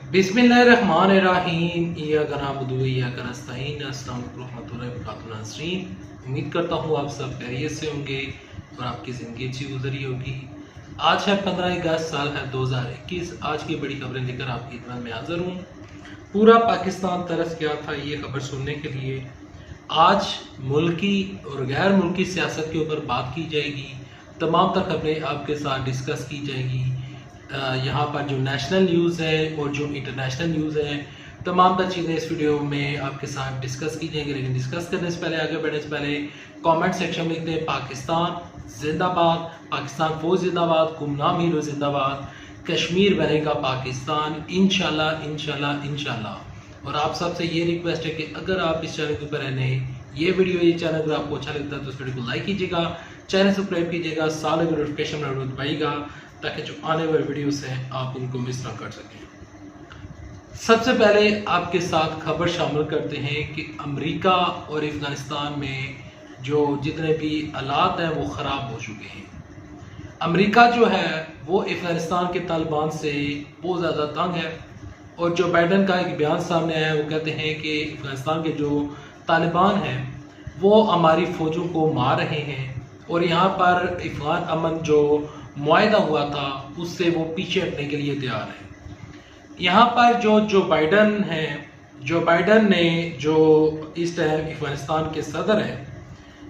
बिस्मिल्लाहिर्रहमानिर्रहीम। इय्याका नअबुदु व इय्याका नस्तईन। अस्सलाम वालेकुम रहमतुल्लाहि व बरकातुहू नाज़रीन, उम्मीद करता हूँ आप सब खैरियत से होंगे और आपकी ज़िंदगी अच्छी गुजरी होगी। आज है 15 अगस्त, साल है 2021। आज की बड़ी खबरें लेकर आपकी खिदमत में हाज़िर हूँ। पूरा पाकिस्तान तरस गया था ये खबर सुनने के लिए। आज मुल्की और गैर मुल्की सियासत के ऊपर बात की जाएगी। तमाम तर खबरें आपके साथ डिस्कस की जाएगी। यहाँ पर जो नेशनल न्यूज़ है और जो इंटरनेशनल न्यूज़ है, तमाम तर चीज़ें इस वीडियो में आपके साथ डिस्कस की जाएंगी। लेकिन डिस्कस करने से पहले, आगे बढ़ने से पहले कमेंट सेक्शन में लिखते हैं पाकिस्तान जिंदाबाद, पाकिस्तान फौज जिंदाबाद, गुमनाम हीरो जिंदाबाद, कश्मीर बनेगा पाकिस्तान इंशाल्लाह इंशाल्लाह इंशाल्लाह। और आप सबसे ये रिक्वेस्ट है कि अगर आप इस चैनल के ऊपर नए, ये चैनल अगर आपको अच्छा लगता है तो इस वीडियो को लाइक कीजिएगा, चैनल सब्सक्राइब कीजिएगा, साल में नोटिफिकेशन दबाइएगा ताकि जो आने वाले वीडियोस हैं आप उनको मिस ना कर सकें। सबसे पहले आपके साथ खबर शामिल करते हैं कि अमेरिका और अफगानिस्तान में जो जितने भी हालात हैं वो ख़राब हो चुके हैं। अमेरिका जो है वो अफगानिस्तान के तालिबान से बहुत ज़्यादा तंग है और जो बाइडन का एक बयान सामने आया है वो कहते हैं कि अफगानिस्तान के जो तालिबान हैं वो हमारी फ़ौजों को मार रहे हैं और यहाँ पर अफगान अमन जो मुआहदा हुआ था उससे वो पीछे हटने के लिए तैयार है। यहाँ पर जो बाइडन है, जो बाइडन ने जो इस टाइम अफगानिस्तान के सदर हैं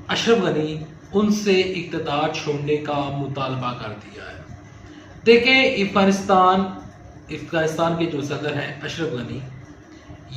अशरफ गनी, उनसे इक़्तिदार छोड़ने का मुतालबा कर दिया है। देखें, अफगानिस्तान के जो सदर हैं अशरफ गनी,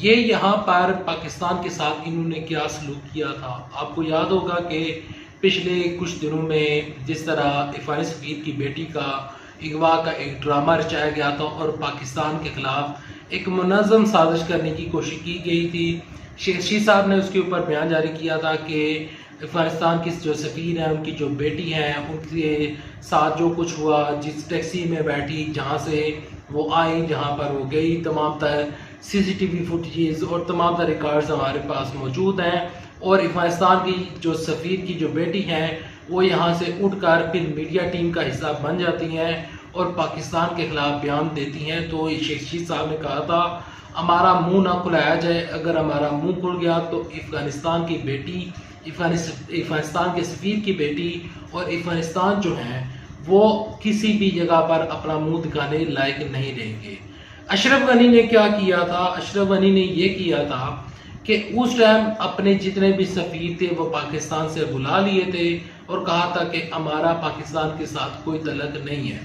ये यहाँ पर पाकिस्तान के साथ इन्होंने क्या सलूक किया था। आपको याद होगा कि पिछले कुछ दिनों में जिस तरह अफगानी सफीर की बेटी का अगवा का एक ड्रामा रचाया गया था और पाकिस्तान के खिलाफ एक मुनज़्ज़म साजिश करने की कोशिश की गई थी। शेरशी साहब ने उसके ऊपर बयान जारी किया था कि अफगानिस्तान की जो सफीर हैं उनकी जो बेटी हैं उनके साथ जो कुछ हुआ, जिस टैक्सी में बैठी, जहाँ से वो आई, जहाँ पर वो गई, तमाम तर CCTV फुटेज और तमाम तर रिकॉर्ड्स हमारे पास मौजूद हैं। और अफगानिस्तान की जो सफ़ीर की जो बेटी हैं वो यहाँ से उठकर फिर मीडिया टीम का हिस्सा बन जाती हैं और पाकिस्तान के खिलाफ बयान देती हैं। तो शेख साहब ने कहा था हमारा मुंह ना खुलाया जाए, अगर हमारा मुंह खुल गया तो अफगानिस्तान की बेटी, अफगानिस्तान के सफ़ीर की बेटी और अफगानिस्तान जो है वो किसी भी जगह पर अपना मुंह दिखाने लायक नहीं रहेंगे। अशरफ गनी ने क्या किया था? अशरफ गनी ने ये किया था कि उस टाइम अपने जितने भी सफ़ीर थे वो पाकिस्तान से बुला लिए थे और कहा था कि हमारा पाकिस्तान के साथ कोई तल्लक नहीं है।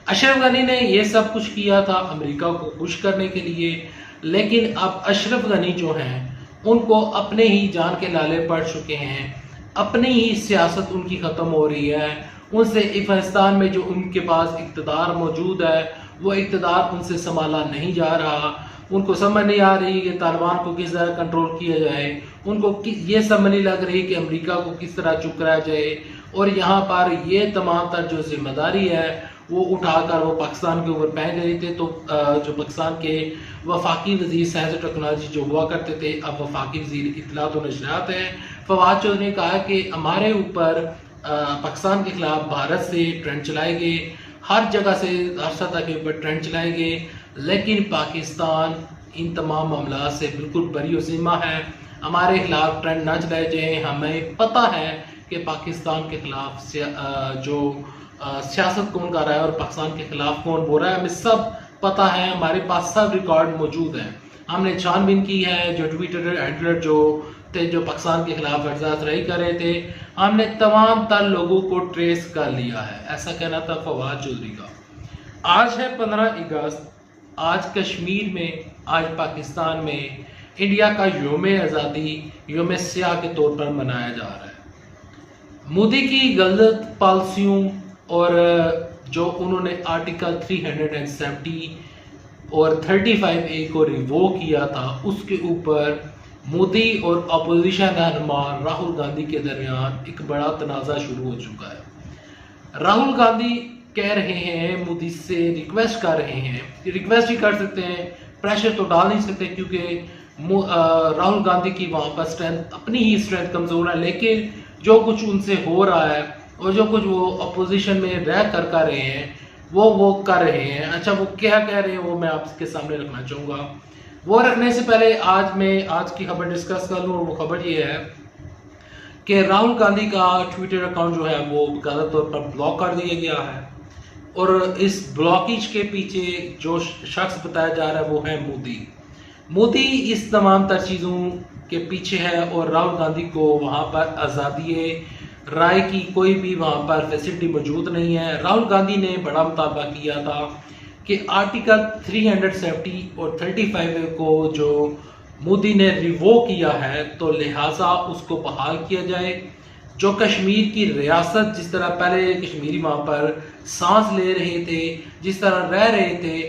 अशरफ गनी ने ये सब कुछ किया था अमेरिका को खुश करने के लिए। लेकिन अब अशरफ गनी जो हैं उनको अपने ही जान के लाले पड़ चुके हैं, अपनी ही सियासत उनकी ख़त्म हो रही है। उनसे अफगानिस्तान में जो उनके पास इक़्तिदार मौजूद है वो इक़्तिदार उनसे संभाला नहीं जा रहा। उनको समझ नहीं आ रही कि तालिबान को किस तरह कंट्रोल किया जाए, उनको ये समझ नहीं लग रही कि अमेरिका को किस तरह चुप कराया जाए। और यहाँ पर ये तमाम तर जो जिम्मेदारी है वो उठाकर वो पाकिस्तान के ऊपर फेंक रहे थे। तो जो पाकिस्तान के वफाकी वज़ीर साइंस और टेक्नोलॉजी जो हुआ करते थे, अब वफाकी वज़ीर इत्तलात और नशरियात हैं, फवाद चौधरी ने कहा कि हमारे ऊपर पाकिस्तान के खिलाफ भारत से ट्रेंड चलाए गए, हर जगह से हर सतह के ऊपर ट्रेंड चलाए गए, लेकिन पाकिस्तान इन तमाम मामला से बिल्कुल बरी और ज़िम्मा है। हमारे खिलाफ ट्रेंड ना चलाए जाए। हमें पता है कि पाकिस्तान के खिलाफ सियासत कौन कर रहा है और पाकिस्तान के खिलाफ कौन बोल रहा है, हमें सब पता है। हमारे पास सब रिकॉर्ड मौजूद हैं। हमने छानबीन की है। जो ट्विटर हैंडलर जो थे जो पाकिस्तान के खिलाफ वर्जातराई कर रहे थे, हमने तमाम तर लोगों को ट्रेस कर लिया है। ऐसा कहना था फवाद चौधरी का। आज है 15 अगस्त। आज कश्मीर में, आज पाकिस्तान में इंडिया का योम आज़ादी, योम सियाह के तौर पर मनाया जा रहा है। मोदी की गलत पॉलिसियों और जो उन्होंने आर्टिकल 370 और 35A को रिवोक किया था, उसके ऊपर मोदी और अपोजिशन रहनुमा राहुल गांधी के दरमियान एक बड़ा तनाज़ा शुरू हो चुका है। राहुल गांधी कह रहे हैं, मोदी से रिक्वेस्ट कर रहे हैं, रिक्वेस्ट ही कर सकते हैं, प्रेशर तो डाल नहीं सकते क्योंकि राहुल गांधी की वहाँ पर स्ट्रेंथ, अपनी ही स्ट्रेंथ कमज़ोर है। लेकिन जो कुछ उनसे हो रहा है और जो कुछ वो अपोजिशन में रह कर रहे हैं, वो कर रहे हैं। अच्छा, वो क्या कह रहे हैं वो मैं आपके सामने रखना चाहूँगा। वो रखने से पहले आज की खबर डिस्कस कर लूँ। वो खबर ये है कि राहुल गांधी का ट्विटर अकाउंट जो है वो ज़्यादा तौर पर ब्लॉक कर दिया गया है, और इस ब्लॉकेज के पीछे जो शख्स बताया जा रहा है वो है मोदी इस तमाम तर चीज़ों के पीछे है। और राहुल गांधी को वहाँ पर आज़ादी राय की कोई भी वहाँ पर फैसिलिटी मौजूद नहीं है। राहुल गांधी ने बड़ा मुतालबा किया था कि आर्टिकल 370 और 35 को जो मोदी ने रिवोक किया है, तो लिहाजा उसको बहाल किया जाए। जो कश्मीर की रियासत, जिस तरह पहले कश्मीरी वहाँ पर सांस ले रहे थे, जिस तरह रह रहे थे,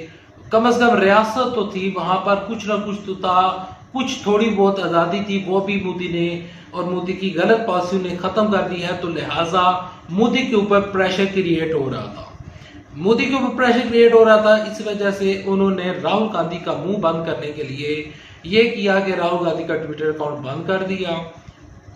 कम से कम रियासत तो थी, वहाँ पर कुछ ना कुछ तो था, कुछ थोड़ी बहुत आज़ादी थी, वो भी मोदी ने और मोदी की गलत पॉलिसी ने ख़त्म कर दी है। तो लिहाजा मोदी के ऊपर प्रेशर क्रिएट हो रहा था, इस वजह से उन्होंने राहुल गांधी का मुंह बंद करने के लिए ये किया कि राहुल गांधी का ट्विटर अकाउंट बंद कर दिया।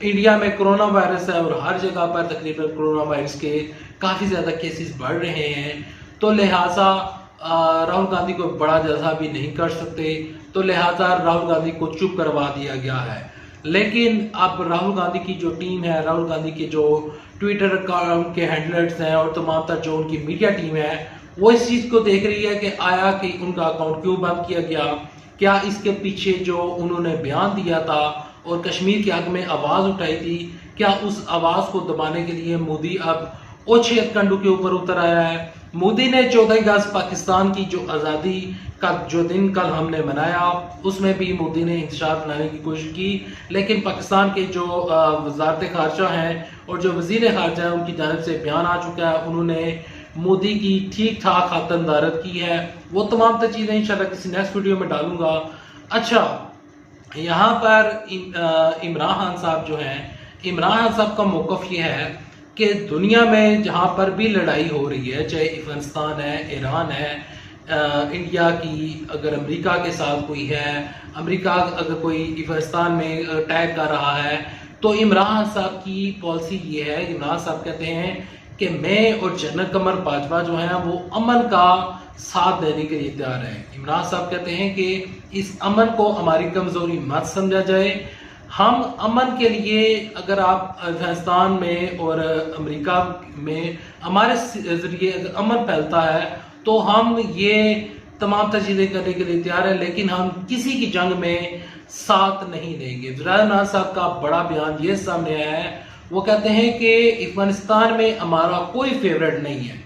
इंडिया में कोरोना वायरस है और हर जगह पर तकरीबन कोरोना वायरस के काफ़ी ज़्यादा केसेस बढ़ रहे हैं, तो लिहाजा राहुल गांधी को बड़ा जजा भी नहीं कर सकते, तो लिहाजा राहुल गांधी को चुप करवा दिया गया है। लेकिन अब राहुल गांधी की जो टीम है, राहुल गांधी के जो ट्विटर अकाउंट के हैंडलर्स हैं और तमाम तर जो उनकी मीडिया टीम है, वो इस चीज़ को देख रही है कि आया कि उनका अकाउंट क्यों बंद किया गया, क्या इसके पीछे जो उन्होंने बयान दिया था और कश्मीर के हक में आवाज़ उठाई थी, क्या उस आवाज़ को दबाने के लिए मोदी अब ओछे कंडू के ऊपर उतर आया है। मोदी ने 14 अगस्त पाकिस्तान की जो आज़ादी का जो दिन कल हमने मनाया, उसमें भी मोदी ने इंतशार बनाने की कोशिश की, लेकिन पाकिस्तान के जो वजारत खारजा हैं और जो वजीर खारजा हैं, उनकी जानिब से बयान आ चुका है, उन्होंने मोदी की ठीक ठाक खातरदारत की है। वो तमाम तर चीज़ें इंशाल्लाह किसी नेक्स्ट वीडियो में डालूंगा। अच्छा, यहाँ पर इमरान खान साहब जो हैं, इमरान खान साहब का मौक़िफ़ ये है कि दुनिया में जहाँ पर भी लड़ाई हो रही है, चाहे अफगानिस्तान है, ईरान है, इंडिया की अगर अमेरिका के साथ कोई है, अमेरिका अगर कोई अफगानिस्तान में अटैक कर रहा है, तो इमरान साहब की पॉलिसी ये है, इमरान साहब कहते हैं कि मैं और जनरल कमर बाजवा जो हैं वो अमन का साथ देने के लिए तैयार हैं। इमरान साहब कहते हैं कि इस अमन को हमारी कमज़ोरी मत समझा जाए। हम अमन के लिए, अगर आप अफगानिस्तान में और अमेरिका में हमारे ज़रिए अगर अमन फैलता है, तो हम ये तमाम चीज़ें करने के लिए तैयार हैं, लेकिन हम किसी की जंग में साथ नहीं देंगे। इमरान साहब का बड़ा बयान ये सामने आया है, वो कहते हैं कि अफगानिस्तान में हमारा कोई फेवरेट नहीं है।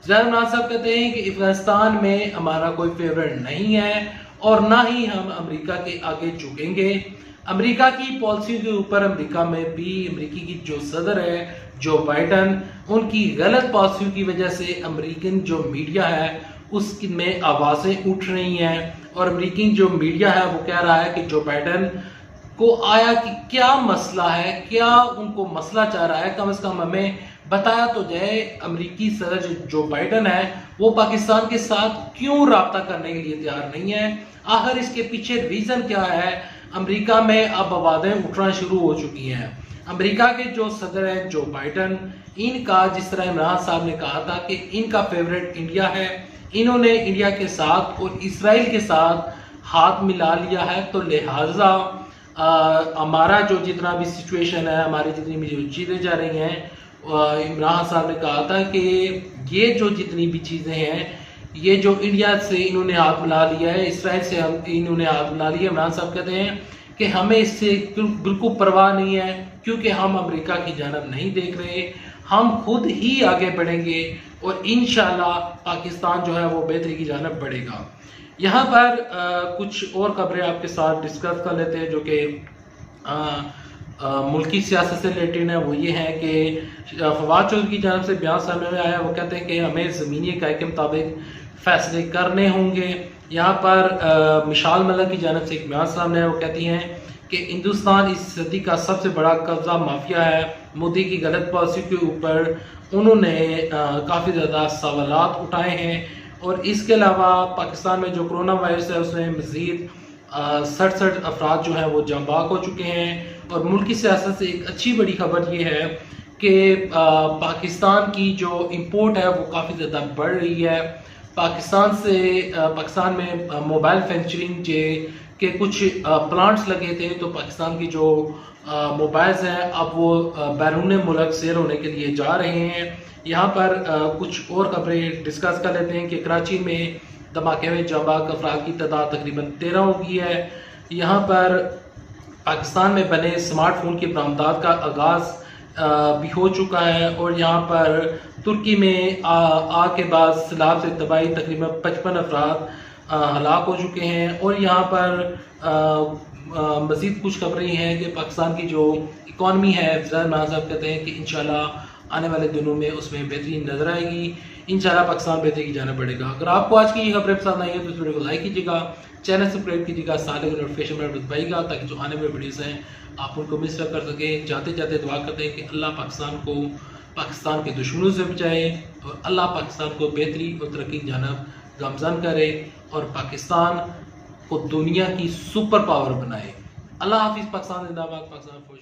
इमरान साहब कहते हैं कि अफगानिस्तान में हमारा कोई फेवरेट नहीं है और ना ही हम अमेरिका के आगे झुकेंगे। अमेरिका की पॉलिसी के ऊपर अमेरिका में भी अमेरिकी की जो सदर है जो बाइडन, उनकी गलत पॉलिसी की वजह से अमेरिकन जो मीडिया है उसमें आवाज़ें उठ रही हैं, और अमेरिकन जो मीडिया है वो कह रहा है कि जो बाइडन को आया कि क्या मसला है, क्या उनको मसला चाह रहा है, कम से कम हमें बताया तो जाए। अमेरिकी सदर जो बाइडन है वो पाकिस्तान के साथ क्यों राब्ता करने के लिए तैयार नहीं है, आखिर इसके पीछे रीज़न क्या है। अमेरिका में अब आवाज़ें उठना शुरू हो चुकी हैं। अमेरिका के जो सदर हैं जो बाइडन, इनका जिस तरह इमरान साहब ने कहा था कि इनका फेवरेट इंडिया है, इन्होंने इंडिया के साथ और इसराइल के साथ हाथ मिला लिया है, तो लिहाजा हमारा जो जितना भी सिचुएशन है, हमारी जितनी भी जो चीज़ें जा रही हैं, इमरान साहब ने कहा था कि ये जो जितनी भी चीज़ें हैं, ये जो इंडिया से इन्होंने हाथ मिला लिया है, इसराइल से इन्होंने हाथ मिला लिया। इमरान साहब कहते हैं कि हमें इससे बिल्कुल परवाह नहीं है, क्योंकि हम अमेरिका की जानब नहीं देख रहे, हम खुद ही आगे बढ़ेंगे और इंशाल्लाह पाकिस्तान जो है वो बेहतरी की जानब बढ़ेगा। यहाँ पर कुछ और खबरें आपके साथ डिस्कस कर लेते हैं जो कि मुल्की सियासत से रिलेटेड है। वो ये है कि फवाद चौधरी की जानब से बयान सामने में आया, वो कहते हैं कि हमें ज़मीनी इकाई के मुताबिक फ़ैसले करने होंगे। यहाँ पर मिशाल मलिक की जानब से एक बयान सामने आया, वो कहती हैं कि हिंदुस्तान इस सदी का सबसे बड़ा कब्जा माफिया है। मोदी की गलत पॉलिसी के ऊपर उन्होंने काफ़ी ज़्यादा सवालात उठाए हैं, और इसके अलावा पाकिस्तान में जो कोरोना वायरस है उसमें मज़ीद 67 अफराद जो हैं वो जाँबाक हो चुके हैं। और मुल्की सियासत से एक अच्छी बड़ी खबर ये है कि पाकिस्तान की जो इंपोर्ट है वो काफ़ी ज़्यादा बढ़ रही है। पाकिस्तान में मोबाइल मैन्युफैक्चरिंग के कुछ प्लांट्स लगे थे, तो पाकिस्तान की जो मोबाइल्स हैं अब वो बैरून मुल्क सेल होने के लिए जा रहे हैं। यहाँ पर कुछ और खबरें डिस्कस कर लेते हैं कि कराची में धमाके में जांबाग अफराद की तादाद तकरीबन 13 हो गई है। यहाँ पर पाकिस्तान में बने स्मार्टफोन की बरामदात का आगाज़ भी हो चुका है और यहाँ पर तुर्की में आग के बाद सैलाब से तबाही तकरीबन 55 अफराद हलाक हो चुके हैं। और यहाँ पर मज़ीद कुछ खबरें हैं कि पाकिस्तान की जो इकॉनमी है, ज़रा साहब कहते हैं कि इंशाल्लाह आने वाले दिनों में उसमें बेहतरीन नजर आएगी। इंशाल्लाह पाकिस्तान बेहतरी की जाना पड़ेगा। अगर आपको आज की ये खबरें पसंद आई है तो इस वीडियो को लाइक कीजिएगा, चैनल सब्सक्राइब कीजिएगा, साथ ही नोटिफिकेशन बेल दबाइएगा ताकि जो आने वाले वीडियोस हैं आप उनको मिस न कर सकें। जाते जाते दुआ करते हैं कि अल्लाह पाकिस्तान के दुश्मनों से बचाए और अल्लाह पाकिस्तान को बेहतरी और तरक्की की जानब गामज़न करे और पाकिस्तान को दुनिया की सुपर पावर बनाए। अल्लाह हाफिज़। पाकिस्तान जिंदाबाद। पाकिस्तान फौज